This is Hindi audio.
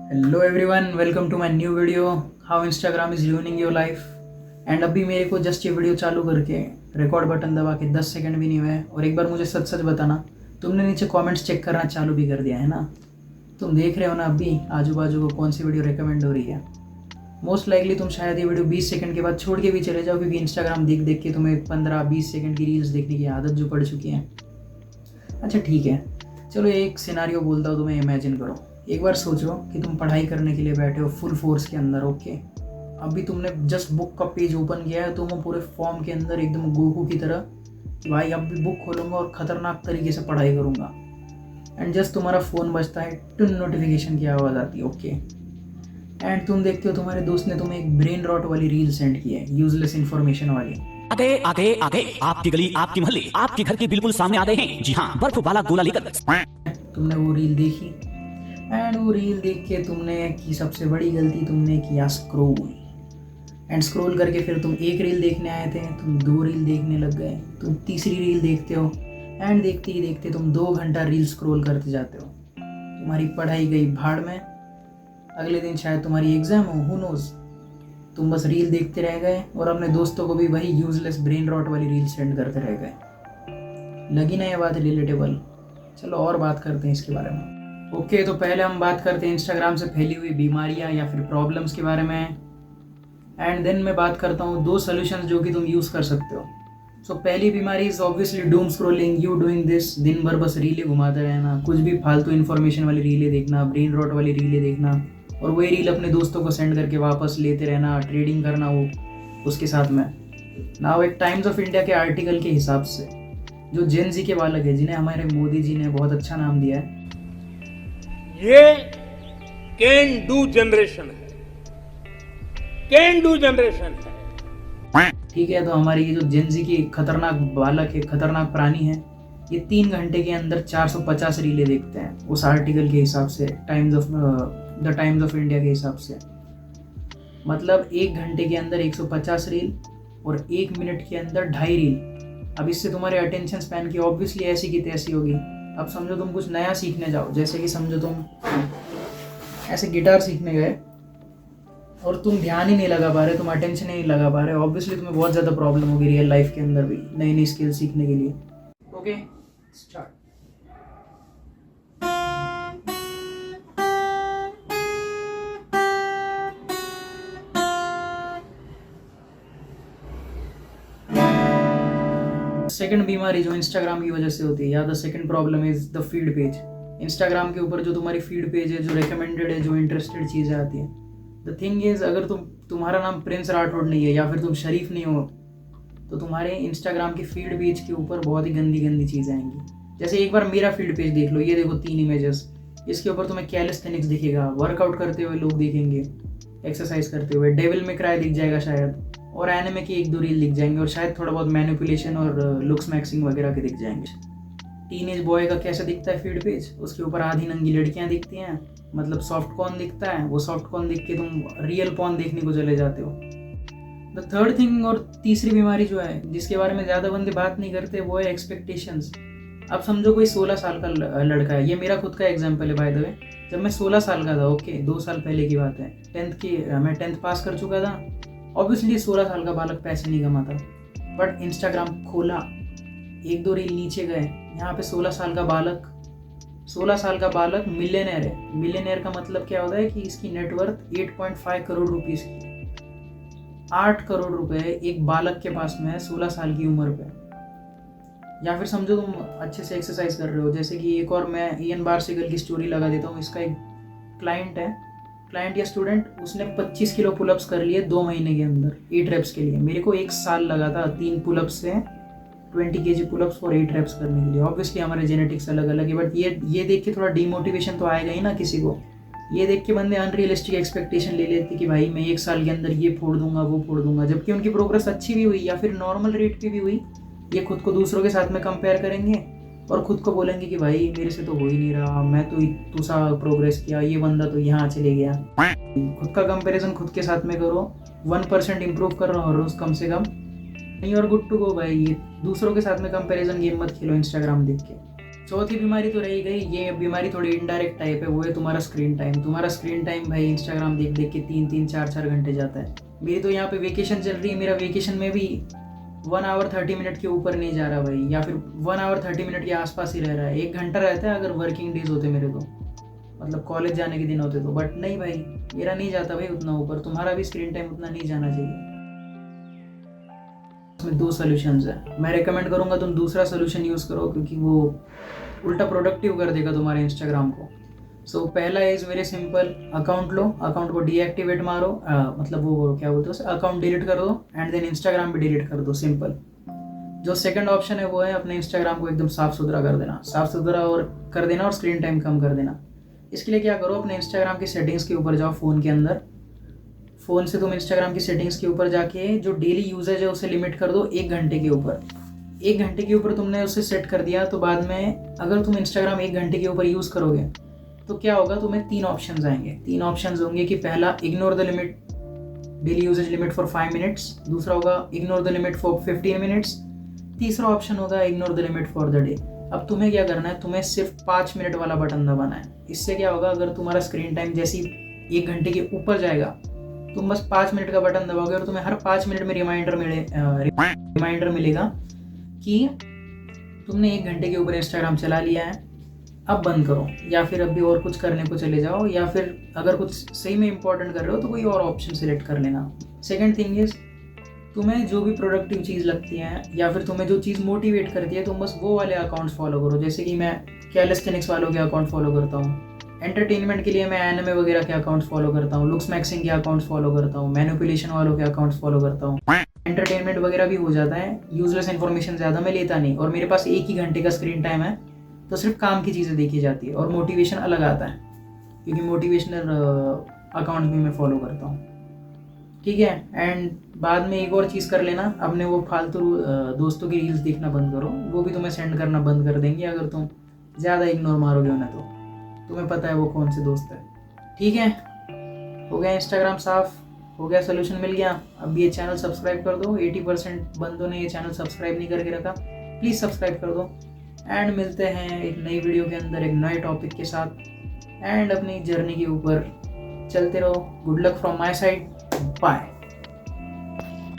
Hello everyone, welcome to my new video how Instagram is ruining your life. And अभी मेरे को जस्ट ये वीडियो चालू करके रिकॉर्ड बटन दबा के 10 सेकंड भी नहीं हुए और एक बार मुझे सच सच बताना, तुमने नीचे कमेंट्स चेक करना चालू भी कर दिया है ना? तुम देख रहे हो ना अभी आजू बाजू को कौन सी वीडियो रिकमेंड हो रही है। मोस्ट लाइकली तुम शायद ये वीडियो 20 सेकंड के बाद छोड़ के भी चले जाओ, क्योंकि इंस्टाग्राम देख देख के तुम्हें 15-20 सेकंड की रील्स देखने की आदत जो पड़ चुकी है। अच्छा ठीक है, चलो एक सिनारियो बोलता हूँ तुम्हें, इमेजिन करो। एक बार सोचो कि तुम पढ़ाई करने के लिए बैठे हो फुल फोर्स के अंदर, ओके। अभी तुमने जस्ट बुक का पेज ओपन किया है, तुम पूरे फॉर्म के अंदर एकदम गोकू की तरह कि भाई अब भी बुक खोलूंगा और ख़तरनाक तरीके से पढ़ाई करूंगा। एंड जस्ट तुम्हारा फ़ोन बजता है, टुन नोटिफिकेशन की आवाज़ आती है, ओके। एंड तुम देखते हो तुम्हारे दोस्त ने तुम्हें एक ब्रेन रॉट वाली रील सेंड की है, यूजलेस इन्फॉर्मेशन वाली। आगे आगे आगे आपकी गली, आपकी मोहल्ले, आपके घर के बिल्कुल सामने आ गए हैं। जी हाँ, बर्फ वाला गोला लेकर। तुमने वो रील देखी एंड वो रील देख के तुमने की सबसे बड़ी गलती, तुमने किया स्क्रोल। एंड स्क्रॉल करके फिर तुम एक रील देखने आए थे, तुम 2 रील देखने लग गए, तुम तीसरी रील देखते हो एंड देखते ही देखते तुम 2 घंटा रील स्क्रॉल करते जाते हो। तुम्हारी पढ़ाई गई भाड़ में, अगले दिन शायद तुम्हारी एग्जाम हो, हु नोज। तुम बस रील देखते रह गए और अपने दोस्तों को भी वही यूजलेस ब्रेन रॉट वाली रील सेंड करते रह गए। लगी ना ये बात रिलेटेबल? चलो और बात करते हैं इसके बारे में। ओके, तो पहले हम बात करते हैं इंस्टाग्राम से फैली हुई बीमारियां या फिर प्रॉब्लम्स के बारे में। एंड देन मैं बात करता हूँ 2 सॉल्यूशंस जो कि तुम यूज़ कर सकते हो। सो पहली बीमारी is obviously Doom scrolling, you doing this, दिन भर बस रीलें घुमाते रहना, कुछ भी फालतू इन्फॉर्मेशन वाली रीलें देखना, ब्रेन रॉट वाली रीलें देखना और वही रील अपने दोस्तों को सेंड करके वापस लेते रहना, ट्रेडिंग करना वो उसके साथ में। नाउ एक टाइम्स ऑफ इंडिया के आर्टिकल के हिसाब से जो जेन जी के बालक है, जिन्हें हमारे मोदी जी ने बहुत अच्छा नाम दिया है, ये कैन डू जनरेशन है, कैन डू जनरेशन है। ठीक है। तो हमारी ये जो जेनजी की खतरनाक बालक है, खतरनाक प्राणी है, ये 3 घंटे के अंदर 450 रीलें देखते हैं उस आर्टिकल के हिसाब से, द टाइम्स ऑफ इंडिया के हिसाब से। मतलब 1 घंटे के अंदर 150 रील और 1 मिनट के अंदर 2.5 रील। अब इससे तुम्हारे अटेंशन स्पैन की ऑब्वियसली ऐसी की तैसी होगी। अब समझो तुम कुछ नया सीखने जाओ, जैसे कि समझो तुम ऐसे गिटार सीखने गए और तुम ध्यान ही नहीं लगा पा रहे, तुम अटेंशन ही नहीं लगा पा रहे, ऑब्वियसली तुम्हें बहुत ज़्यादा प्रॉब्लम होगी रियल लाइफ के अंदर भी नई नई स्किल सीखने के लिए। Okay, start. सेकंड बीमारी जो इंस्टाग्राम की वजह से होती है, या the second problem is the feed page. Instagram के ऊपर जो तुम्हारी फीड पेज है, जो रिकमेंडेड है, जो इंटरेस्टेड चीज़ें आती हैं, द थिंग इज, अगर तुम्हारा नाम प्रिंस राठौड़ नहीं है या फिर तुम शरीफ नहीं हो, तो तुम्हारे इंस्टाग्राम की फीड पेज के ऊपर बहुत ही गंदी गंदी चीज़ें आएंगी। जैसे एक बार मेरा फीड पेज देख लो, ये देखो 3 इमेजेस, इसके ऊपर तुम्हें कैलिस्थेनिक्स दिखेगा, वर्कआउट करते हुए लोग दिखेंगे, एक्सरसाइज करते हुए, डेविल में क्राई दिख जाएगा शायद, और एनिमे की 1-2 रील दिख जाएंगे, और शायद थोड़ा बहुत मैनिपुलेशन और लुक्स मैक्सिंग वगैरह के दिख जाएंगे। टीनेज बॉय का कैसा दिखता है फीड पेज? उसके ऊपर आधी नंगी लड़कियां दिखती हैं, मतलब सॉफ्ट कॉर्न दिखता है। वो सॉफ्ट कॉर्न दिख के तुम रियल पॉर्न देखने को चले जाते हो। द थर्ड थिंग और तीसरी बीमारी जो है, जिसके बारे में ज़्यादा बंदे बात नहीं करते, वो है एक्सपेक्टेशंस। अब समझो कोई 16 साल का लड़का है, ये मेरा खुद का एग्जाम्पल है बाय द वे। जब मैं 16 साल का था, ओके, 2 साल पहले की बात है, मैं 10th पास कर चुका था। ऑब्वियसली 16 साल का बालक पैसे नहीं कमाता, बट इंस्टाग्राम खोला, 1-2 रील नीचे गए, यहाँ पे 16 साल का बालक मिलियनेयर है। मिलियनेयर का मतलब क्या होता है कि इसकी नेटवर्थ 8.5 करोड़ रुपीस की, 8 करोड़ रुपए एक बालक के पास में है 16 साल की उम्र पे। या फिर समझो तुम अच्छे से एक्सरसाइज कर रहे हो, जैसे कि एक और मैं इयन बारसिगल की स्टोरी लगा देता हूँ। इसका एक क्लाइंट या स्टूडेंट, उसने 25 किलो पुलअप्स कर लिए 2 महीने के अंदर 8 रेप्स के लिए। मेरे को 1 साल लगा था 3 पुलअप्स से 20 kg पुलअप्स और 8 रेप्स करने के लिए। ऑब्वियसली हमारे जेनेटिक्स अलग अलग है, बट ये देख के थोड़ा डीमोटिवेशन तो आएगा ही ना किसी को। ये देख के बंदे अनरियलिस्टिक एक्सपेक्टेशन ले लेते कि भाई मैं 1 साल के अंदर ये फोड़ दूंगा, वो फोड़ दूंगा, जबकि उनकी प्रोग्रेस अच्छी भी हुई या फिर नॉर्मल रेट पे भी हुई। ये खुद को दूसरों के साथ में कंपेयर करेंगे और खुद को बोलेंगे कि भाई मेरे से तो हो ही नहीं रहा, मैं तो दूसरा प्रोग्रेस किया, ये बंदा तो यहाँ चले गया। खुद का कंपैरिजन खुद के साथ में करो, 1% इम्प्रूव कर रहा हो रोज कम से कम, नहीं और गुड टू गो भाई। ये दूसरों के साथ में कंपैरिजन गेम मत खेलो इंस्टाग्राम देख के। चौथी बीमारी तो रही गई, ये बीमारी थोड़ी इनडायरेक्ट टाइप है, वो है तुम्हारा स्क्रीन टाइम। तुम्हारा स्क्रीन टाइम भाई इंस्टाग्राम देख देख के 3-3, 4-4 घंटे जाता है। मेरी तो यहाँ पे वेकेशन चल रही है, मेरा वेकेशन में भी 1 आवर 30 मिनट के ऊपर नहीं जा रहा भाई, या फिर 1 आवर 30 मिनट के आसपास ही रह रहा है। 1 घंटा रहता है अगर वर्किंग डेज होते मेरे तो, मतलब कॉलेज जाने के दिन होते तो, बट नहीं भाई मेरा नहीं जाता भाई उतना ऊपर। तुम्हारा भी स्क्रीन टाइम उतना नहीं जाना चाहिए। इसमें 2 सॉल्यूशंस है, मैं रेकमेंड करूँगा तुम दूसरा सोल्यूशन यूज़ करो, क्योंकि वो उल्टा प्रोडक्टिव कर देगा तुम्हारे इंस्टाग्राम को। सो पहला is very simple, account low, account को डीएक्टिवेट मारो, मतलब वो क्या बोलते हो, अकाउंट डिलीट कर दो एंड देन इंस्टाग्राम भी डिलीट कर दो, सिंपल। जो सेकंड ऑप्शन है वो है अपने इंस्टाग्राम को एकदम साफ़ सुथरा कर देना, साफ़ सुथरा और कर देना और स्क्रीन टाइम कम कर देना। इसके लिए क्या करो, अपने इंस्टाग्राम की सेटिंग्स के ऊपर जाओ, फ़ोन के अंदर। फ़ोन से तुम इंस्टाग्राम की सेटिंग्स के ऊपर जाके जो डेली यूजेज है उसे लिमिट कर दो 1 घंटे के ऊपर। 1 घंटे के ऊपर तुमने उसे सेट कर दिया तो बाद में अगर तुम इंस्टाग्राम 1 घंटे के ऊपर यूज़ करोगे तो क्या होगा, तुम्हें 3 ऑप्शंस आएंगे। 3 ऑप्शंस होंगे कि पहला, ignore the limit, daily usage limit for 5 minutes. दूसरा होगा ignore the limit for 15 minutes. तीसरा ऑप्शन होगा ignore the limit for the day. अब तुम्हें क्या करना है, तुम्हें सिर्फ 5 मिनट वाला बटन दबाना है। इससे क्या होगा, अगर तुम्हारा स्क्रीन टाइम जैसी 1 घंटे के ऊपर जाएगा, तुम बस 5 मिनट का बटन दबाओगे और तुम्हें हर 5 मिनट में रिमाइंडर मिलेगा कि तुमने 1 घंटे के ऊपर इंस्टाग्राम चला लिया है, अब बंद करो, या फिर अभी और कुछ करने को चले जाओ, या फिर अगर कुछ सही में इंपॉर्टेंट कर रहे हो तो कोई और ऑप्शन सिलेक्ट कर लेना। सेकंड थिंग इज, तुम्हें जो भी प्रोडक्टिव चीज़ लगती है या फिर तुम्हें जो चीज़ मोटिवेट करती है, तुम बस वो वाले अकाउंट्स फॉलो करो। जैसे कि मैं कैलिस्थेनिक्स वालों के अकाउंट फॉलो करता हूँ, एंटरटेनमेंट के लिए मैं एनिमे वगैरह के अकाउंट्स फॉलो करता हूँ, लुक्स मैक्सिंग के अकाउंट्स फॉलो करता हूँ, मैनिपुलेशन वालों के अकाउंट्स फॉलो करता हूँ। एंटरटेनमेंट वगैरह भी हो जाता है, यूजलेस इन्फॉर्मेशन ज़्यादा मैं लेता नहीं, और मेरे पास 1 ही घंटे का स्क्रीन टाइम है, तो सिर्फ काम की चीज़ें देखी जाती है और मोटिवेशन अलग आता है, क्योंकि मोटिवेशनल अकाउंट भी मैं फॉलो करता हूँ। ठीक है, एंड बाद में एक और चीज़ कर लेना, अपने वो फालतू दोस्तों की रील्स देखना बंद करो, वो भी तुम्हें सेंड करना बंद कर देंगे अगर तुम ज़्यादा इग्नोर मारोगे उन्हें, तो तुम्हें पता है वो कौन से दोस्त है। ठीक है, हो गया इंस्टाग्राम साफ, हो गया, सोल्यूशन मिल गया। अब ये चैनल सब्सक्राइब कर दो, 80% बंदों ने ये चैनल सब्सक्राइब नहीं करके रखा, प्लीज़ सब्सक्राइब कर दो। एंड मिलते हैं एक नई वीडियो के अंदर एक नए टॉपिक के साथ, एंड अपनी जर्नी के ऊपर चलते रहो। Good luck from my side, bye.